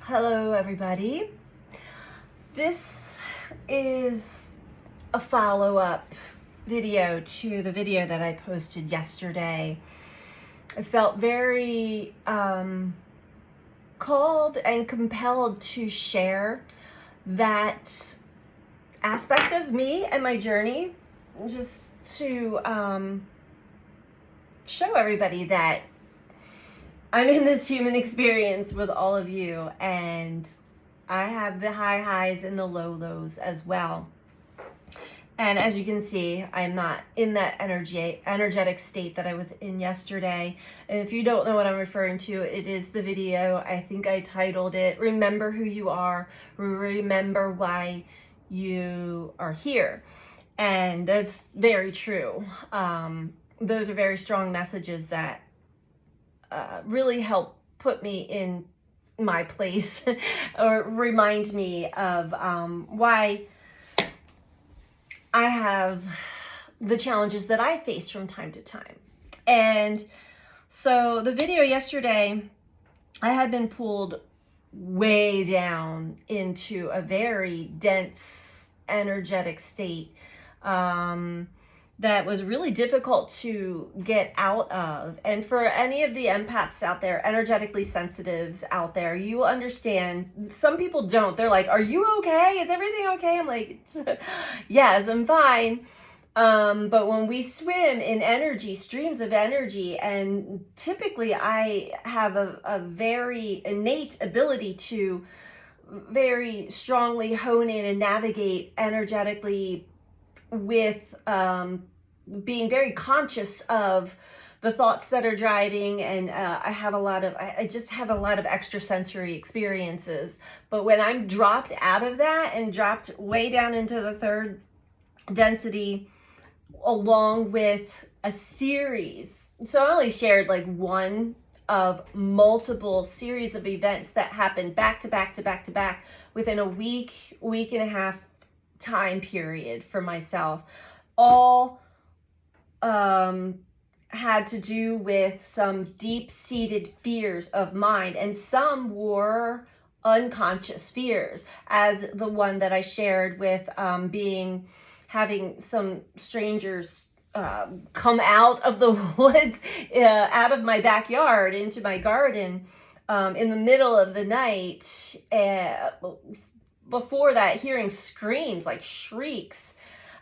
Hello, everybody. This is a follow-up video to the video that I posted yesterday. I felt very called and compelled to share that aspect of me and my journey, just to show everybody that I'm in this human experience with all of you, and I have the high highs and the low lows as well. And as you can see, I'm not in that energetic state that I was in yesterday. And if you don't know what I'm referring to, it is the video. I think I titled it, Remember Who You Are, Remember Why You Are Here. And that's very true. Those are very strong messages that really help put me in my place or remind me of why I have the challenges that I face from time to time. And so the video yesterday, I had been pulled way down into a very dense, energetic state that was really difficult to get out of. And for any of the empaths out there, energetically sensitives out there, you understand. Some people don't. They're like, are you okay? Is everything okay? I'm like, yes, I'm fine. But when we swim in energy, streams of energy, and typically I have a very innate ability to very strongly hone in and navigate energetically with being very conscious of the thoughts that are driving, and I just have a lot of extrasensory experiences. But when I'm dropped out of that and dropped way down into the third density, along with a series, so I only shared like one of multiple series of events that happened back to back to back to back within a week and a half time period for myself, all had to do with some deep-seated fears of mine, and some were unconscious fears, as the one that I shared with having some strangers come out of the woods, out of my backyard into my garden in the middle of the night. Before that, hearing screams, like shrieks,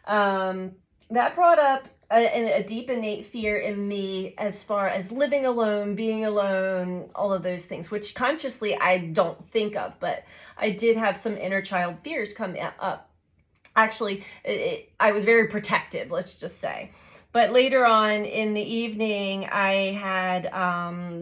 that brought up a deep innate fear in me as far as living alone, being alone, all of those things, which consciously I don't think of, but I did have some inner child fears come up. Actually, I was very protective, let's just say. But later on in the evening, I had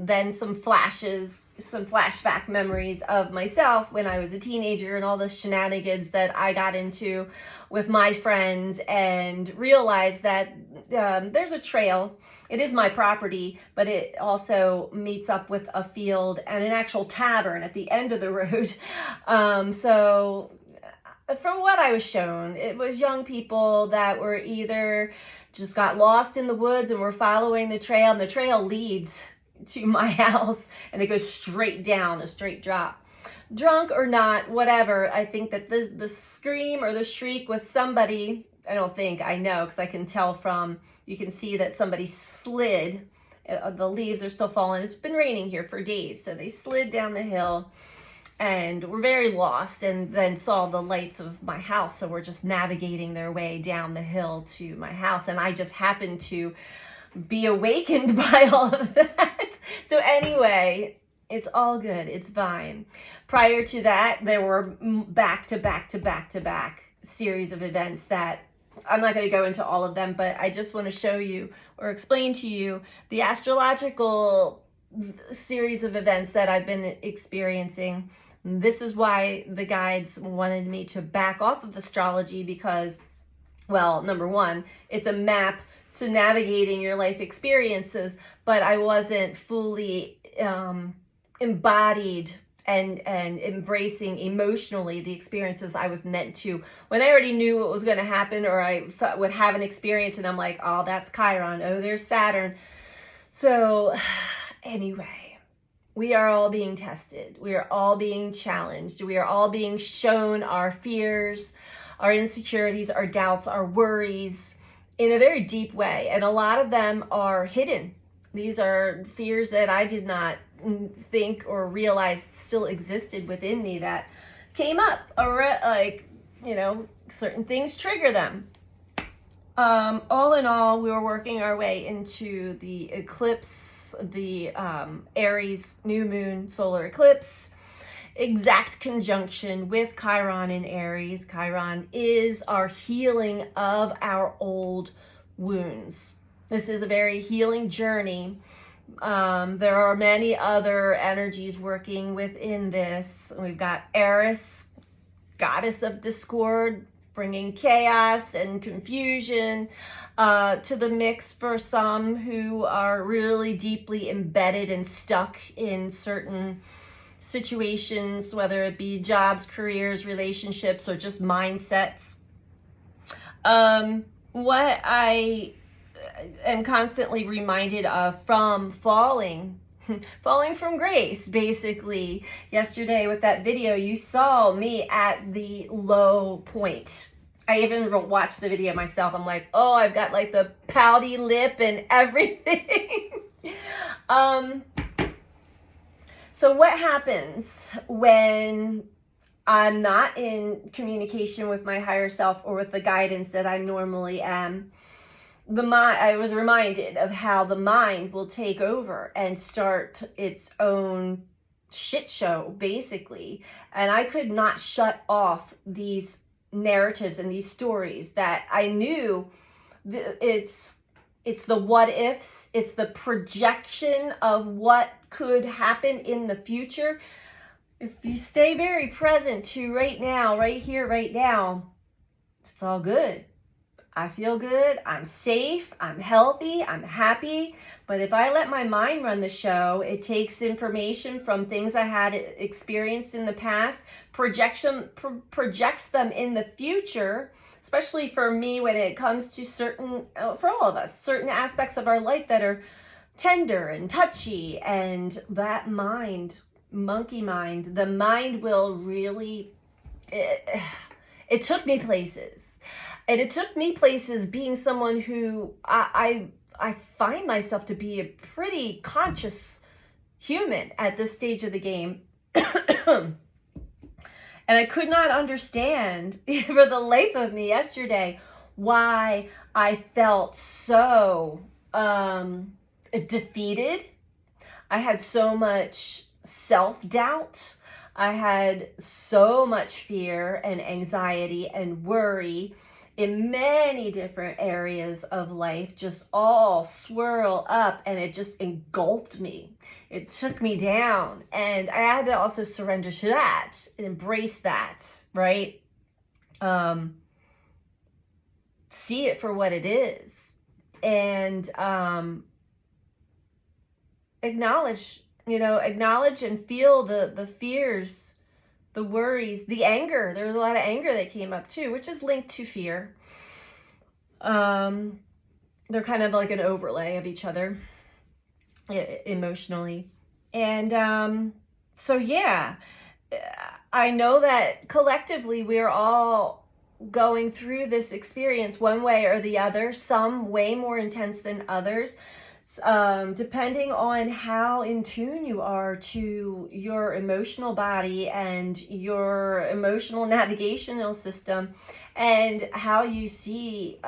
then some flashback memories of myself when I was a teenager and all the shenanigans that I got into with my friends, and realized that there's a trail. It is my property, but it also meets up with a field and an actual tavern at the end of the road. So from what I was shown, it was young people that were either just got lost in the woods and were following the trail, and the trail leads to my house and it goes straight down, a straight drop. Drunk or not, whatever, I think that the scream or the shriek was somebody, I know, because I can tell from, you can see that somebody slid. The leaves are still falling. It's been raining here for days, so they slid down the hill and were very lost, and then saw the lights of my house. So we're just navigating their way down the hill to my house. And I just happened to be awakened by all of that. So anyway, it's all good. It's fine. Prior to that, there were back to back series of events that I'm not going to go into all of them, but I just want to show you or explain to you the astrological series of events that I've been experiencing. This is why the guides wanted me to back off of astrology, because, well, number one, it's a map to navigating your life experiences, but I wasn't fully embodied and embracing emotionally the experiences I was meant to. When I already knew what was going to happen, or I would have an experience and I'm like, oh, that's Chiron, oh, there's Saturn. So anyway, We are all being tested. We are all being challenged. We are all being shown our fears, our insecurities, our doubts, our worries in a very deep way. And a lot of them are hidden. These are fears that I did not think or realize still existed within me that came up, like, you know, certain things trigger them. All in all, we were working our way into the eclipse, the Aries new moon solar eclipse, exact conjunction with Chiron in Aries. Chiron is our healing of our old wounds. This is a very healing journey. There are many other energies working within this. We've got Eris, goddess of discord, bringing chaos and confusion to the mix for some who are really deeply embedded and stuck in certain situations, whether it be jobs, careers, relationships, or just mindsets. What I am constantly reminded of from falling from grace, basically. Yesterday with that video, you saw me at the low point. I even watched the video myself. I'm like, oh, I've got like the pouty lip and everything. So what happens when I'm not in communication with my higher self or with the guidance that I normally am? I was reminded of how the mind will take over and start its own shit show, basically. And I could not shut off these narratives and these stories that I knew it's the what ifs, it's the projection of what could happen in the future. If you stay very present to right now, right here, right now, it's all good. I feel good, I'm safe, I'm healthy, I'm happy. But if I let my mind run the show, it takes information from things I had experienced in the past, projects them in the future, especially for me when it comes to for all of us, certain aspects of our life that are tender and touchy. And that mind, monkey mind, the mind will really, it took me places. And it took me places being someone who I find myself to be a pretty conscious human at this stage of the game. And I could not understand for the life of me yesterday why I felt so defeated. I had so much self-doubt. I had so much fear and anxiety and worry in many different areas of life, just all swirl up, and it just engulfed me. It took me down, and I had to also surrender to that and embrace that, right? See it for what it is, and acknowledge and feel the fears, the worries, the anger. There was a lot of anger that came up too, which is linked to fear. They're kind of like an overlay of each other emotionally. And so yeah, I know that collectively we are all going through this experience one way or the other, some way more intense than others. Depending on how in tune you are to your emotional body and your emotional navigational system, and how you see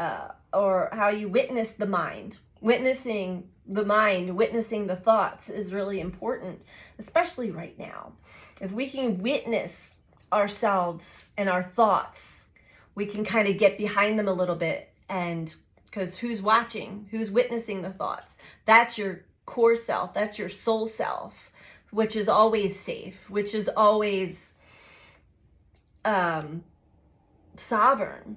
or how you witness the mind. Witnessing the mind, witnessing the thoughts is really important, especially right now. If we can witness ourselves and our thoughts, we can kind of get behind them a little bit. And because who's watching, who's witnessing the thoughts? That's your core self, that's your soul self, which is always safe, which is always sovereign.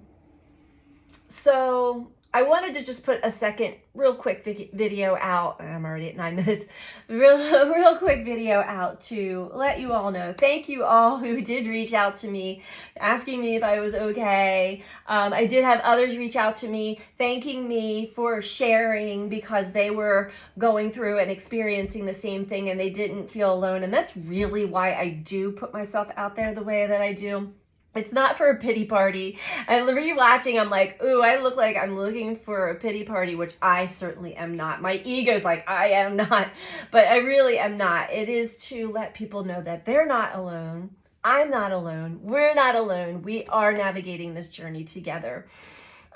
So I wanted to just put a second real quick video out. I'm already at 9 minutes. Real quick video out to let you all know. Thank you all who did reach out to me, asking me if I was okay. I did have others reach out to me, thanking me for sharing because they were going through and experiencing the same thing and they didn't feel alone. And that's really why I do put myself out there the way that I do. It's not for a pity party. And rewatching, I'm like, ooh, I look like I'm looking for a pity party, which I certainly am not. My ego's like, I am not, but I really am not. It is to let people know that they're not alone. I'm not alone. We're not alone. We are navigating this journey together.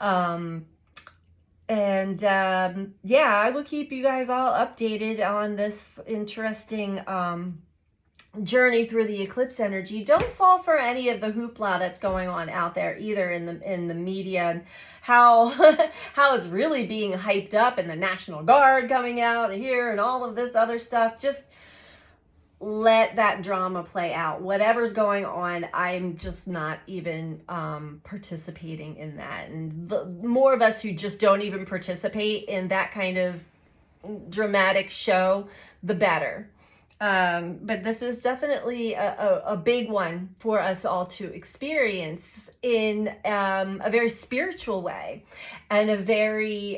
Yeah, I will keep you guys all updated on this interesting, journey through the eclipse energy. Don't fall for any of the hoopla that's going on out there either in the media, and how how it's really being hyped up, and the National Guard coming out here and all of this other stuff. Just let that drama play out. Whatever's going on, I'm just not even participating in that. And the more of us who just don't even participate in that kind of dramatic show, the better. But this is definitely a big one for us all to experience in a very spiritual way, and a very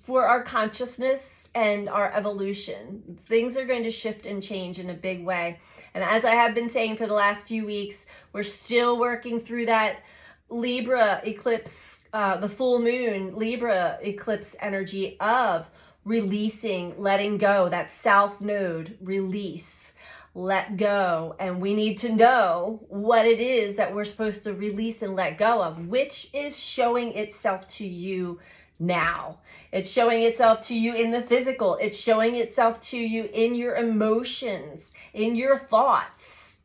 for our consciousness and our evolution. Things are going to shift and change in a big way. And as I have been saying for the last few weeks, we're still working through that Libra eclipse, the full moon Libra eclipse energy of releasing, letting go, that south node, release, let go. And we need to know what it is that we're supposed to release and let go of, which is showing itself to you now. It's showing itself to you in the physical. It's showing itself to you in your emotions, in your thoughts,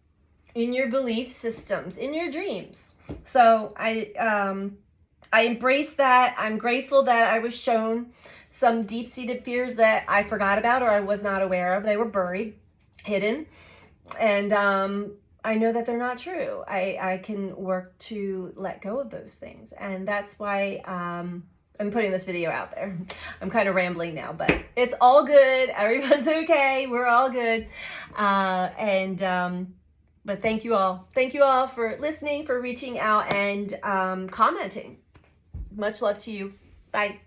in your belief systems, in your dreams. So I embrace that. I'm grateful that I was shown some deep-seated fears that I forgot about or I was not aware of. They were buried, hidden, and I know that they're not true. I can work to let go of those things, and that's why I'm putting this video out there. I'm kind of rambling now, but it's all good. Everyone's okay. We're all good. But thank you all. Thank you all for listening, for reaching out and commenting. Much love to you. Bye.